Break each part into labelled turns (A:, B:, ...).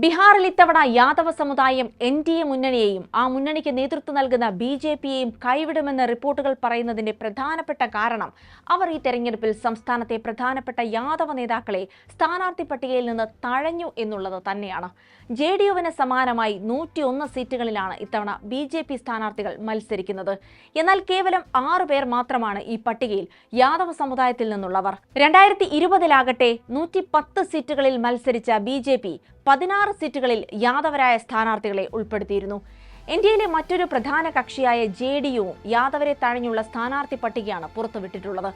A: ബീഹാറിൽ ഇത്തവണ യാദവ സമുദായം എൻഡിഎ മുന്നണിയെയും ആ മുന്നണിക്ക് നേതൃത്വം നൽകുന്ന ബിജെപിയെയും കൈവിടുമെന്ന റിപ്പോർട്ടുകൾ പറയുന്നതിന്റെ പ്രധാനപ്പെട്ട കാരണം അവർ ഈ തെരഞ്ഞെടുപ്പിൽ സംസ്ഥാനത്തെ പ്രധാനപ്പെട്ട യാദവ നേതാക്കളെ സ്ഥാനാർത്ഥി പട്ടികയിൽ നിന്ന് തഴഞ്ഞു എന്നുള്ളത് തന്നെയാണ്. ജെഡിയുവിന് സമാനമായി 101 സീറ്റുകളിലാണ് ഇത്തവണ ബിജെപി സ്ഥാനാർത്ഥികൾ മത്സരിക്കുന്നത്. എന്നാൽ കേവലം 6 പേർ മാത്രമാണ് ഈ പട്ടികയിൽ യാദവ സമുദായത്തിൽ നിന്നുള്ളവർ. 2020-ലാകട്ടെ 110 സീറ്റുകളിൽ മത്സരിച്ച ബിജെപി 16 സീറ്റുകളിൽ യാദവരായ സ്ഥാനാർത്ഥികളെ ഉൾപ്പെടുത്തിയിരുന്നു. ഇന്ത്യയിലെ മറ്റൊരു പ്രധാന കക്ഷിയായ ജെഡിയുവും യാദവരെ തഴഞ്ഞുള്ള സ്ഥാനാർത്ഥി പട്ടികയാണ് പുറത്തുവിട്ടിട്ടുള്ളത്.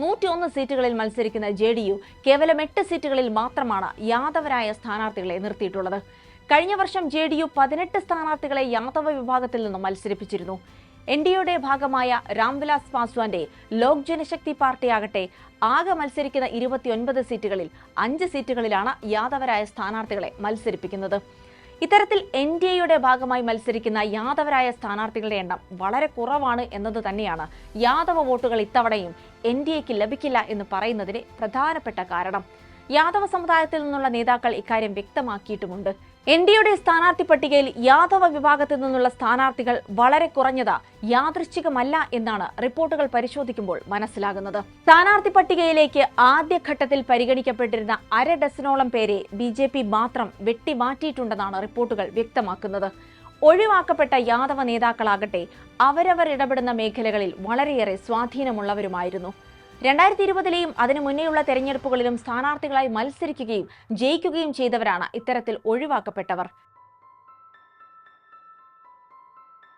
A: 101 സീറ്റുകളിൽ മത്സരിക്കുന്ന ജെഡിയു കേവലം 8 സീറ്റുകളിൽ മാത്രമാണ് യാദവരായ സ്ഥാനാർത്ഥികളെ നിർത്തിയിട്ടുള്ളത്. കഴിഞ്ഞ വർഷം ജെഡിയു 18 സ്ഥാനാർത്ഥികളെ യാദവ വിഭാഗത്തിൽ നിന്നും മത്സരിപ്പിച്ചിരുന്നു. എൻഡിഎയുടെ ഭാഗമായ രാംവിലാസ് പാസ്വാന്റെ ലോക് ജനശക്തി പാർട്ടിയാകട്ടെ ആകെ മത്സരിക്കുന്ന 29 സീറ്റുകളിൽ 5 സീറ്റുകളിലാണ് യാദവരായ സ്ഥാനാർത്ഥികളെ മത്സരിപ്പിക്കുന്നത്. ഇത്തരത്തിൽ എൻഡിഎയുടെ ഭാഗമായി മത്സരിക്കുന്ന യാദവരായ സ്ഥാനാർത്ഥികളുടെ എണ്ണം വളരെ കുറവാണ് എന്നത് തന്നെയാണ് യാദവ വോട്ടുകൾ ഇത്തവണയും എൻഡിഎക്ക് ലഭിക്കില്ല എന്ന് പറയുന്നതിന് പ്രധാനപ്പെട്ട കാരണം. യാദവ സമുദായത്തിൽ നിന്നുള്ള നേതാക്കൾ ഇക്കാര്യം വ്യക്തമാക്കിയിട്ടുമുണ്ട്. എൻഡിഎയുടെ സ്ഥാനാർത്ഥി പട്ടികയിൽ യാദവ വിഭാഗത്തിൽ നിന്നുള്ള സ്ഥാനാർത്ഥികൾ വളരെ കുറഞ്ഞത് യാദൃശ്ചികമല്ല എന്നാണ് റിപ്പോർട്ടുകൾ പരിശോധിക്കുമ്പോൾ മനസ്സിലാകുന്നത്. സ്ഥാനാർത്ഥി പട്ടികയിലേക്ക് ആദ്യഘട്ടത്തിൽ പരിഗണിക്കപ്പെട്ടിരുന്ന 1/2 ഡസനോളം പേരെ ബിജെപി മാത്രം വെട്ടിമാറ്റിയിട്ടുണ്ടെന്നാണ് റിപ്പോർട്ടുകൾ വ്യക്തമാക്കുന്നത്. ഒഴിവാക്കപ്പെട്ട യാദവ നേതാക്കളാകട്ടെ അവരവർ ഇടപെടുന്ന മേഖലകളിൽ വളരെയേറെ സ്വാധീനമുള്ളവരുമായിരുന്നു. 2020-ലെയും അതിനു മുന്നേയുള്ള തെരഞ്ഞെടുപ്പുകളിലും സ്ഥാനാർത്ഥികളായി മത്സരിക്കുകയും ജയിക്കുകയും ചെയ്തവരാണ് ഇത്തരത്തിൽ ഒഴിവാക്കപ്പെട്ടവർ.